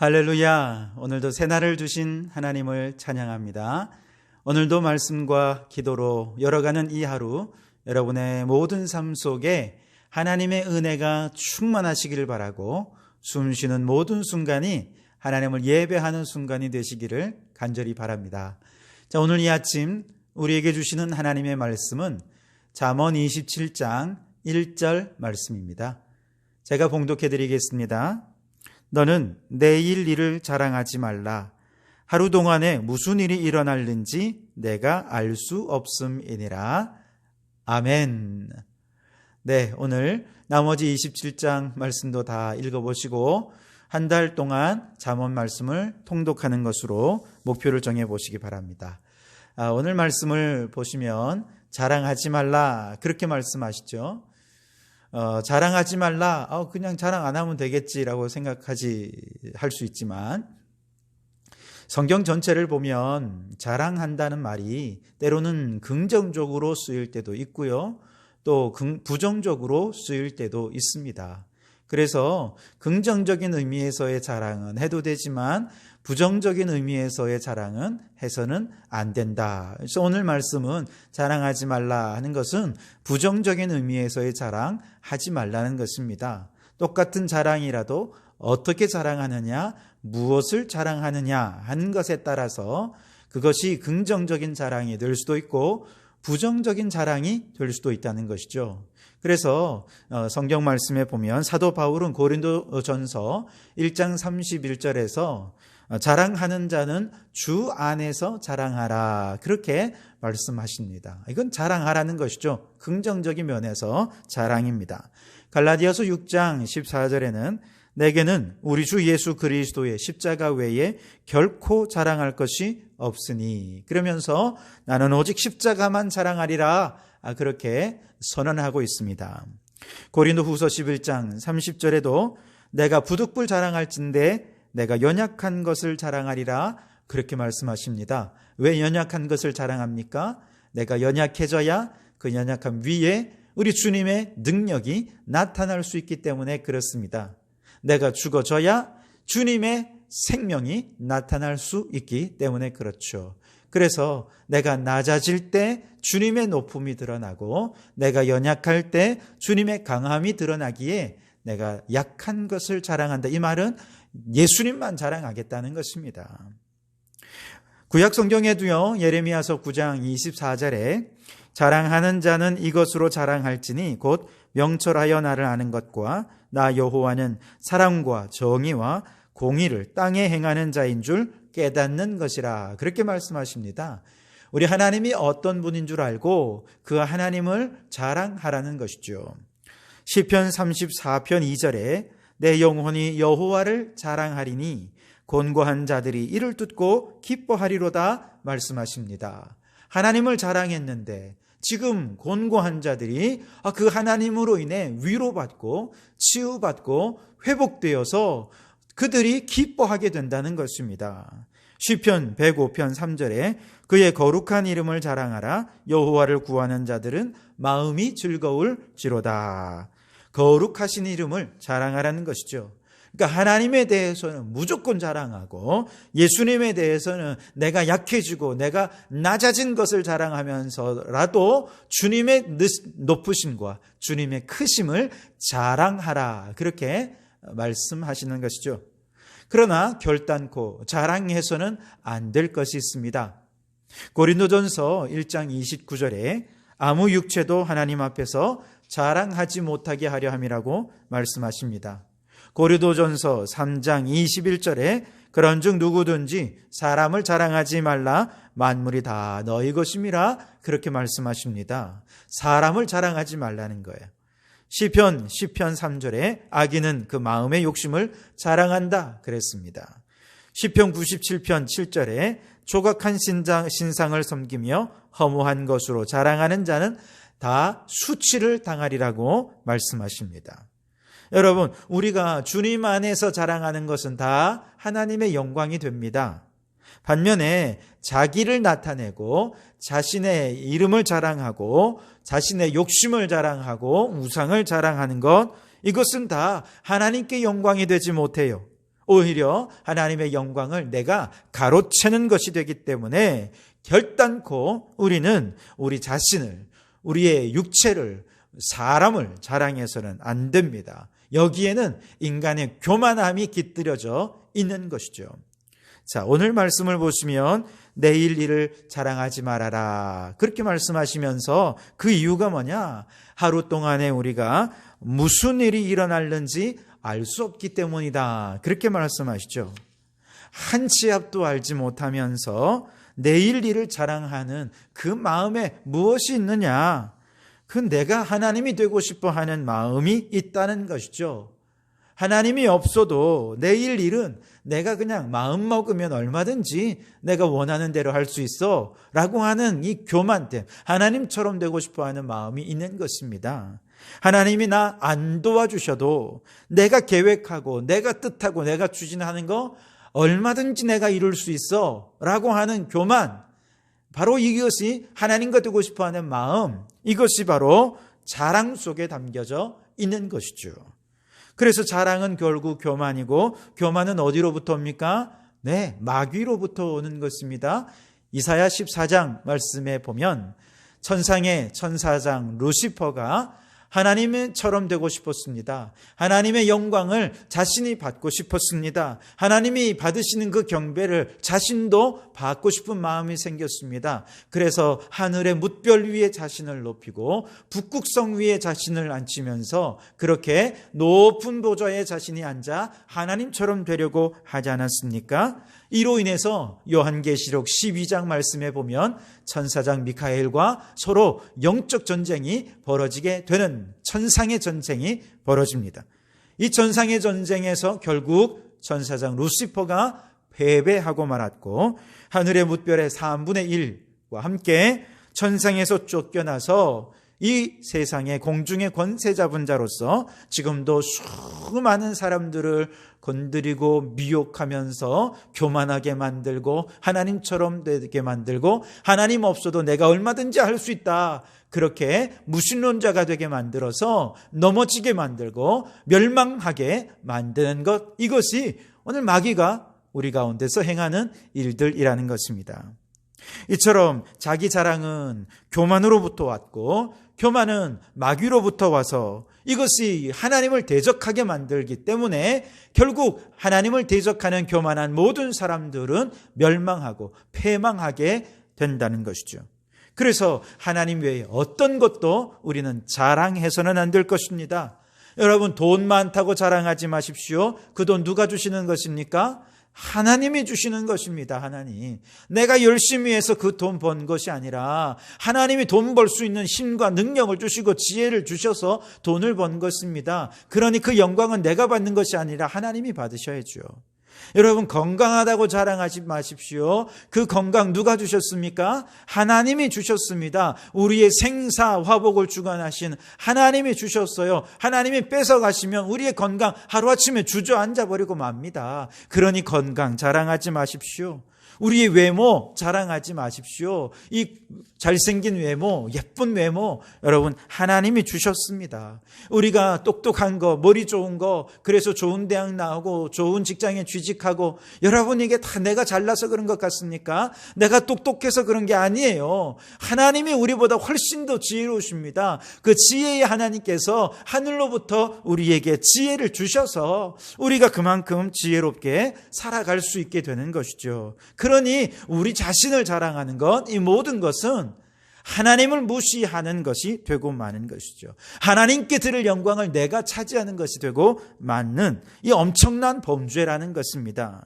할렐루야. 오늘도 새날을 주신 하나님을 찬양합니다. 오늘도 말씀과 기도로 열어가는 이 하루, 여러분의 모든 삶 속에 하나님의 은혜가 충만하시기를 바라고, 숨쉬는 모든 순간이 하나님을 예배하는 순간이 되시기를 간절히 바랍니다. 자, 오늘 이 아침 우리에게 주시는 하나님의 말씀은 잠언 27장 1절 말씀입니다. 제가 봉독해 드리겠습니다. 너는 내일 일을 자랑하지 말라. 하루 동안에 무슨 일이 일어날는지 내가 알 수 없음이니라. 아멘. 네, 오늘 나머지 27장 말씀도 다 읽어보시고 한 달 동안 잠언 말씀을 통독하는 것으로 목표를 정해보시기 바랍니다. 오늘 말씀을 보시면 자랑하지 말라 그렇게 말씀하시죠. 자랑하지 말라, 그냥 자랑 안 하면 되겠지라고 할 수 있지만, 성경 전체를 보면 자랑한다는 말이 때로는 긍정적으로 쓰일 때도 있고요, 또 부정적으로 쓰일 때도 있습니다. 그래서 긍정적인 의미에서의 자랑은 해도 되지만 부정적인 의미에서의 자랑은 해서는 안 된다. 그래서 오늘 말씀은 자랑하지 말라 하는 것은 부정적인 의미에서의 자랑 하지 말라는 것입니다. 똑같은 자랑이라도 어떻게 자랑하느냐, 무엇을 자랑하느냐 하는 것에 따라서 그것이 긍정적인 자랑이 될 수도 있고 부정적인 자랑이 될 수도 있다는 것이죠. 그래서 성경 말씀에 보면 사도 바울은 고린도전서 1장 31절에서 자랑하는 자는 주 안에서 자랑하라 그렇게 말씀하십니다. 이건 자랑하라는 것이죠. 긍정적인 면에서 자랑입니다. 갈라디아서 6장 14절에는 내게는 우리 주 예수 그리스도의 십자가 외에 결코 자랑할 것이 없으니, 그러면서 나는 오직 십자가만 자랑하리라 그렇게 선언하고 있습니다. 고린도후서 11장 30절에도 내가 부득불 자랑할진대 내가 연약한 것을 자랑하리라 그렇게 말씀하십니다. 왜 연약한 것을 자랑합니까? 내가 연약해져야 그 연약함 위에 우리 주님의 능력이 나타날 수 있기 때문에 그렇습니다. 내가 죽어져야 주님의 생명이 나타날 수 있기 때문에 그렇죠. 그래서 내가 낮아질 때 주님의 높음이 드러나고 내가 연약할 때 주님의 강함이 드러나기에 내가 약한 것을 자랑한다. 이 말은 예수님만 자랑하겠다는 것입니다. 구약 성경에도요, 예레미야서 9장 24절에 자랑하는 자는 이것으로 자랑할지니 곧 명철하여 나를 아는 것과 나 여호와는 사랑과 정의와 공의를 땅에 행하는 자인 줄 깨닫는 것이라 그렇게 말씀하십니다. 우리 하나님이 어떤 분인 줄 알고 그 하나님을 자랑하라는 것이죠. 시편 34편 2절에 내 영혼이 여호와를 자랑하리니 곤고한 자들이 이를 듣고 기뻐하리로다 말씀하십니다. 하나님을 자랑했는데 지금 곤고한 자들이 그 하나님으로 인해 위로받고 치유받고 회복되어서 그들이 기뻐하게 된다는 것입니다. 시편 105편 3절에 그의 거룩한 이름을 자랑하라. 여호와를 구하는 자들은 마음이 즐거울지로다. 거룩하신 이름을 자랑하라는 것이죠. 그러니까 하나님에 대해서는 무조건 자랑하고 예수님에 대해서는 내가 약해지고 내가 낮아진 것을 자랑하면서라도 주님의 높으심과 주님의 크심을 자랑하라 그렇게 말씀하시는 것이죠. 그러나 결단코 자랑해서는 안 될 것이 있습니다. 고린도전서 1장 29절에 아무 육체도 하나님 앞에서 자랑하지 못하게 하려 함이라고 말씀하십니다. 고린도전서 3장 21절에 그런즉 누구든지 사람을 자랑하지 말라 만물이 다 너희 것임이라 그렇게 말씀하십니다. 사람을 자랑하지 말라는 거예요. 시편 3절에 악인은 그 마음의 욕심을 자랑한다 그랬습니다. 시편 97편 7절에 조각한 신상을 섬기며 허무한 것으로 자랑하는 자는 다 수치를 당하리라고 말씀하십니다. 여러분, 우리가 주님 안에서 자랑하는 것은 다 하나님의 영광이 됩니다. 반면에 자기를 나타내고 자신의 이름을 자랑하고 자신의 욕심을 자랑하고 우상을 자랑하는 것, 이것은 다 하나님께 영광이 되지 못해요. 오히려 하나님의 영광을 내가 가로채는 것이 되기 때문에 결단코 우리는 우리 자신을, 우리의 육체를, 사람을 자랑해서는 안 됩니다. 여기에는 인간의 교만함이 깃들여져 있는 것이죠. 자, 오늘 말씀을 보시면 내일 일을 자랑하지 말아라, 그렇게 말씀하시면서 그 이유가 뭐냐? 하루 동안에 우리가 무슨 일이 일어날는지 알 수 없기 때문이다, 그렇게 말씀하시죠. 한 치 앞도 알지 못하면서 내일 일을 자랑하는 그 마음에 무엇이 있느냐? 그 내가 하나님이 되고 싶어 하는 마음이 있다는 것이죠. 하나님이 없어도 내일 일은 내가 그냥 마음 먹으면 얼마든지 내가 원하는 대로 할 수 있어 라고 하는 이 교만됨, 하나님처럼 되고 싶어 하는 마음이 있는 것입니다. 하나님이 나 안 도와주셔도 내가 계획하고 내가 뜻하고 내가 추진하는 거 얼마든지 내가 이룰 수 있어 라고 하는 교만, 바로 이것이 하나님과 되고 싶어 하는 마음, 이것이 바로 자랑 속에 담겨져 있는 것이죠. 그래서 자랑은 결국 교만이고, 교만은 어디로부터 옵니까? 네, 마귀로부터 오는 것입니다. 이사야 14장 말씀에 보면 천상의 천사장 루시퍼가 하나님처럼 되고 싶었습니다. 하나님의 영광을 자신이 받고 싶었습니다. 하나님이 받으시는 그 경배를 자신도 받고 싶은 마음이 생겼습니다. 그래서 하늘의 뭇별 위에 자신을 높이고 북극성 위에 자신을 앉히면서 그렇게 높은 보좌에 자신이 앉아 하나님처럼 되려고 하지 않았습니까? 이로 인해서 요한계시록 12장 말씀에 보면 천사장 미카엘과 서로 영적 전쟁이 벌어지게 되는 천상의 전쟁이 벌어집니다. 이 천상의 전쟁에서 결국 천사장 루시퍼가 패배하고 말았고, 하늘의 뭇별의 3분의 1과 함께 천상에서 쫓겨나서 이 세상의 공중의 권세 잡은 자로서 지금도 수많은 사람들을 건드리고 미혹하면서 교만하게 만들고 하나님처럼 되게 만들고, 하나님 없어도 내가 얼마든지 할 수 있다, 그렇게 무신론자가 되게 만들어서 넘어지게 만들고 멸망하게 만드는 것, 이것이 오늘 마귀가 우리 가운데서 행하는 일들이라는 것입니다. 이처럼 자기 자랑은 교만으로부터 왔고, 교만은 마귀로부터 와서 이것이 하나님을 대적하게 만들기 때문에 결국 하나님을 대적하는 교만한 모든 사람들은 멸망하고 패망하게 된다는 것이죠. 그래서 하나님 외에 어떤 것도 우리는 자랑해서는 안 될 것입니다. 여러분, 돈 많다고 자랑하지 마십시오. 그 돈 누가 주시는 것입니까? 하나님이 주시는 것입니다. 하나님. 내가 열심히 해서 그 돈 번 것이 아니라 하나님이 돈 벌 수 있는 힘과 능력을 주시고 지혜를 주셔서 돈을 번 것입니다. 그러니 그 영광은 내가 받는 것이 아니라 하나님이 받으셔야죠. 여러분, 건강하다고 자랑하지 마십시오. 그 건강 누가 주셨습니까? 하나님이 주셨습니다. 우리의 생사 화복을 주관하신 하나님이 주셨어요. 하나님이 뺏어가시면 우리의 건강 하루아침에 주저앉아 버리고 맙니다. 그러니 건강 자랑하지 마십시오. 우리의 외모 자랑하지 마십시오. 이 잘생긴 외모, 예쁜 외모, 여러분 하나님이 주셨습니다. 우리가 똑똑한 거, 머리 좋은 거, 그래서 좋은 대학 나오고 좋은 직장에 취직하고, 여러분 이게 다 내가 잘나서 그런 것 같습니까? 내가 똑똑해서 그런 게 아니에요. 하나님이 우리보다 훨씬 더 지혜로우십니다. 그 지혜의 하나님께서 하늘로부터 우리에게 지혜를 주셔서 우리가 그만큼 지혜롭게 살아갈 수 있게 되는 것이죠. 그러니 우리 자신을 자랑하는 것, 이 모든 것은 하나님을 무시하는 것이 되고 마는 것이죠. 하나님께 드릴 영광을 내가 차지하는 것이 되고 마는 이 엄청난 범죄라는 것입니다.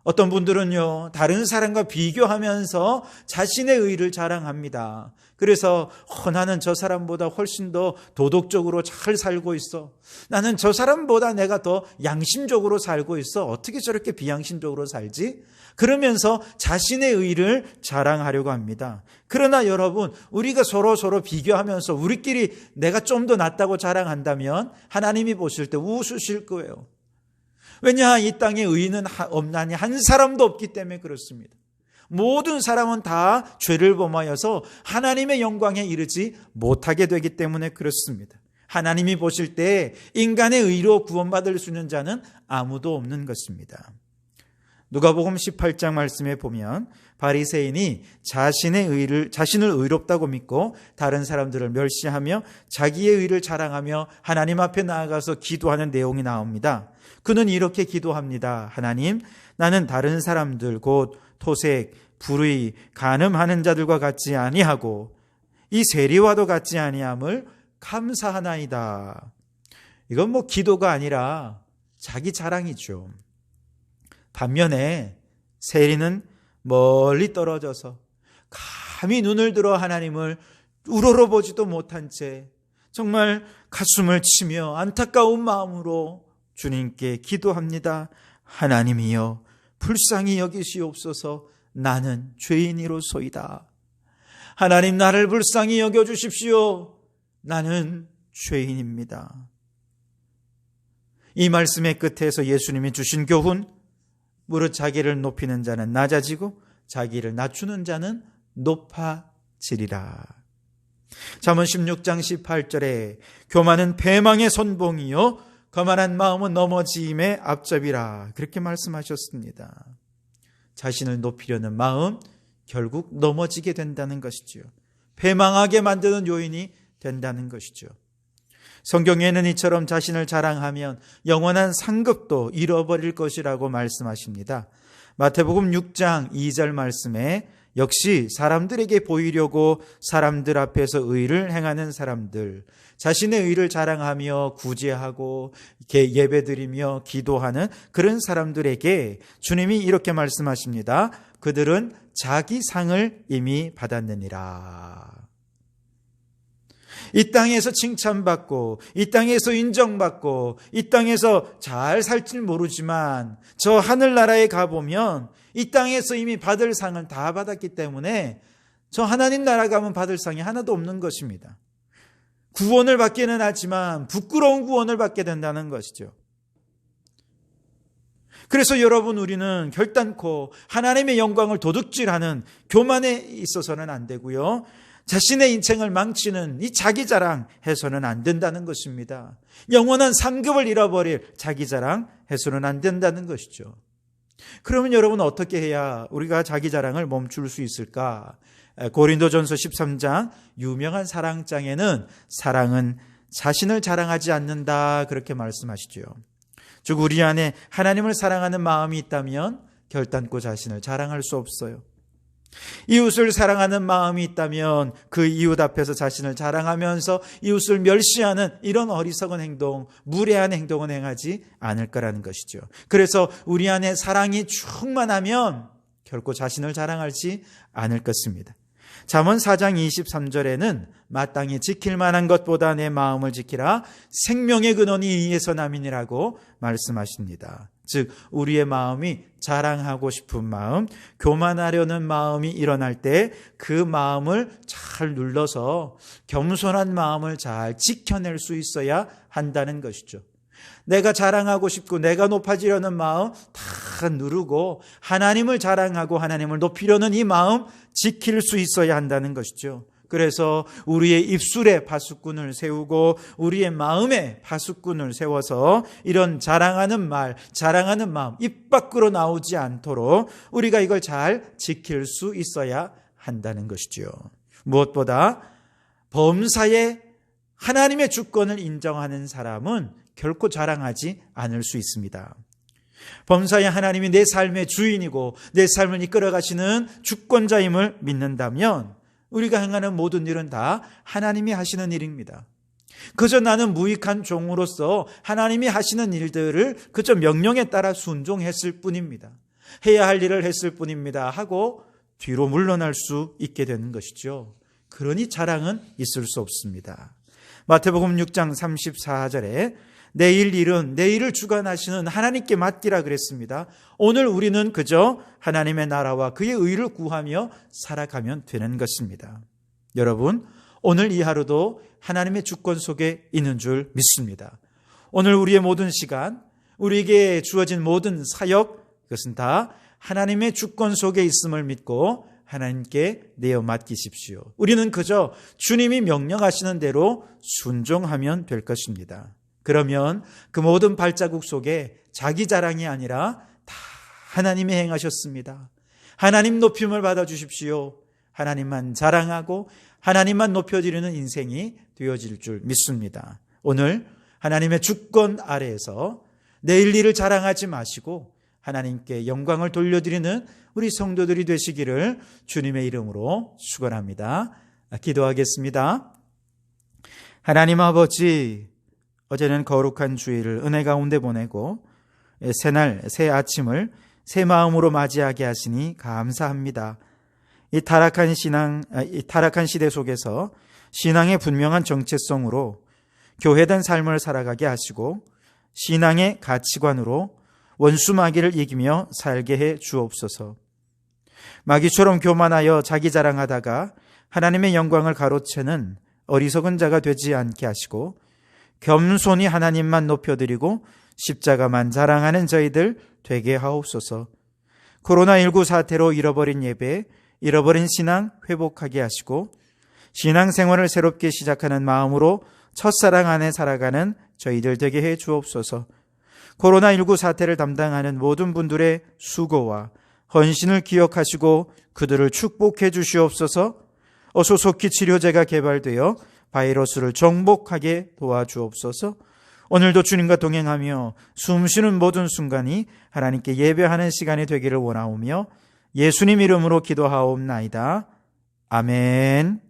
어떤 분들은요, 다른 사람과 비교하면서 자신의 의를 자랑합니다. 그래서 나는 저 사람보다 훨씬 더 도덕적으로 잘 살고 있어. 나는 저 사람보다 내가 더 양심적으로 살고 있어. 어떻게 저렇게 비양심적으로 살지? 그러면서 자신의 의를 자랑하려고 합니다. 그러나 여러분, 우리가 서로 비교하면서 우리끼리 내가 좀 더 낫다고 자랑한다면 하나님이 보실 때 웃으실 거예요. 왜냐, 이 땅에 의인은 없나니 한 사람도 없기 때문에 그렇습니다. 모든 사람은 다 죄를 범하여서 하나님의 영광에 이르지 못하게 되기 때문에 그렇습니다. 하나님이 보실 때 인간의 의로 구원받을 수 있는 자는 아무도 없는 것입니다. 누가복음 18장 말씀에 보면 바리새인이 자신을 의롭다고 믿고 다른 사람들을 멸시하며 자기의 의를 자랑하며 하나님 앞에 나아가서 기도하는 내용이 나옵니다. 그는 이렇게 기도합니다. 하나님, 나는 다른 사람들 곧 토색, 불의, 간음하는 자들과 같지 아니하고 이 세리와도 같지 아니함을 감사하나이다. 이건 기도가 아니라 자기 자랑이죠. 반면에 세리는 멀리 떨어져서 감히 눈을 들어 하나님을 우러러보지도 못한 채 정말 가슴을 치며 안타까운 마음으로 주님께 기도합니다. 하나님이여 불쌍히 여기시옵소서. 나는 죄인이로소이다. 하나님, 나를 불쌍히 여겨주십시오. 나는 죄인입니다. 이 말씀의 끝에서 예수님이 주신 교훈, 무릇 자기를 높이는 자는 낮아지고 자기를 낮추는 자는 높아지리라. 잠언 16장 18절에 교만은 패망의 선봉이요 거만한 마음은 넘어짐의 앞잡이라, 그렇게 말씀하셨습니다. 자신을 높이려는 마음, 결국 넘어지게 된다는 것이죠. 패망하게 만드는 요인이 된다는 것이죠. 성경에는 이처럼 자신을 자랑하면 영원한 상급도 잃어버릴 것이라고 말씀하십니다. 마태복음 6장 2절 말씀에 역시 사람들에게 보이려고 사람들 앞에서 의를 행하는 사람들, 자신의 의를 자랑하며 구제하고 예배드리며 기도하는 그런 사람들에게 주님이 이렇게 말씀하십니다. 그들은 자기 상을 이미 받았느니라. 이 땅에서 칭찬받고 이 땅에서 인정받고 이 땅에서 잘 살지 모르지만 저 하늘나라에 가보면 이 땅에서 이미 받을 상을 다 받았기 때문에 저 하나님 나라 가면 받을 상이 하나도 없는 것입니다. 구원을 받기는 하지만 부끄러운 구원을 받게 된다는 것이죠. 그래서 여러분, 우리는 결단코 하나님의 영광을 도둑질하는 교만에 있어서는 안 되고요, 자신의 인생을 망치는 이 자기 자랑 해서는 안 된다는 것입니다. 영원한 상급을 잃어버릴 자기 자랑 해서는 안 된다는 것이죠. 그러면 여러분, 어떻게 해야 우리가 자기 자랑을 멈출 수 있을까? 고린도전서 13장 유명한 사랑장에는 사랑은 자신을 자랑하지 않는다, 그렇게 말씀하시죠. 즉 우리 안에 하나님을 사랑하는 마음이 있다면 결단코 자신을 자랑할 수 없어요. 이웃을 사랑하는 마음이 있다면 그 이웃 앞에서 자신을 자랑하면서 이웃을 멸시하는 이런 어리석은 행동, 무례한 행동은 행하지 않을 거라는 것이죠. 그래서 우리 안에 사랑이 충만하면 결코 자신을 자랑하지 않을 것입니다. 잠언 4장 23절에는 마땅히 지킬 만한 것보다 내 마음을 지키라, 생명의 근원이 이에서 남이니라고 말씀하십니다. 즉 우리의 마음이 자랑하고 싶은 마음, 교만하려는 마음이 일어날 때 그 마음을 잘 눌러서 겸손한 마음을 잘 지켜낼 수 있어야 한다는 것이죠. 내가 자랑하고 싶고 내가 높아지려는 마음 다 누르고 하나님을 자랑하고 하나님을 높이려는 이 마음 지킬 수 있어야 한다는 것이죠. 그래서 우리의 입술에 파수꾼을 세우고 우리의 마음에 파수꾼을 세워서 이런 자랑하는 말, 자랑하는 마음 입 밖으로 나오지 않도록 우리가 이걸 잘 지킬 수 있어야 한다는 것이죠. 무엇보다 범사에 하나님의 주권을 인정하는 사람은 결코 자랑하지 않을 수 있습니다. 범사에 하나님이 내 삶의 주인이고 내 삶을 이끌어가시는 주권자임을 믿는다면 우리가 행하는 모든 일은 다 하나님이 하시는 일입니다. 그저 나는 무익한 종으로서 하나님이 하시는 일들을 그저 명령에 따라 순종했을 뿐입니다. 해야 할 일을 했을 뿐입니다 하고 뒤로 물러날 수 있게 되는 것이죠. 그러니 자랑은 있을 수 없습니다. 마태복음 6장 34절에 내일 일은 내일을 주관하시는 하나님께 맡기라 그랬습니다. 오늘 우리는 그저 하나님의 나라와 그의 의를 구하며 살아가면 되는 것입니다. 여러분, 오늘 이 하루도 하나님의 주권 속에 있는 줄 믿습니다. 오늘 우리의 모든 시간, 우리에게 주어진 모든 사역, 그것은 다 하나님의 주권 속에 있음을 믿고 하나님께 내어 맡기십시오. 우리는 그저 주님이 명령하시는 대로 순종하면 될 것입니다. 그러면 그 모든 발자국 속에 자기 자랑이 아니라 다 하나님이 행하셨습니다. 하나님 높임을 받아주십시오. 하나님만 자랑하고 하나님만 높여드리는 인생이 되어질 줄 믿습니다. 오늘 하나님의 주권 아래에서 내일 일을 자랑하지 마시고 하나님께 영광을 돌려드리는 우리 성도들이 되시기를 주님의 이름으로 축원합니다. 기도하겠습니다. 하나님 아버지, 어제는 거룩한 주일을 은혜 가운데 보내고 새날 새 아침을 새 마음으로 맞이하게 하시니 감사합니다. 이 타락한 시대 속에서 신앙의 분명한 정체성으로 교회된 삶을 살아가게 하시고 신앙의 가치관으로 원수 마귀를 이기며 살게 해 주옵소서. 마귀처럼 교만하여 자기 자랑하다가 하나님의 영광을 가로채는 어리석은 자가 되지 않게 하시고 겸손히 하나님만 높여드리고 십자가만 자랑하는 저희들 되게 하옵소서. 코로나19 사태로 잃어버린 예배, 잃어버린 신앙 회복하게 하시고 신앙생활을 새롭게 시작하는 마음으로 첫사랑 안에 살아가는 저희들 되게 해 주옵소서. 코로나19 사태를 담당하는 모든 분들의 수고와 헌신을 기억하시고 그들을 축복해 주시옵소서. 소속히 치료제가 개발되어 바이러스를 정복하게 도와주옵소서. 오늘도 주님과 동행하며 숨쉬는 모든 순간이 하나님께 예배하는 시간이 되기를 원하오며 예수님 이름으로 기도하옵나이다. 아멘.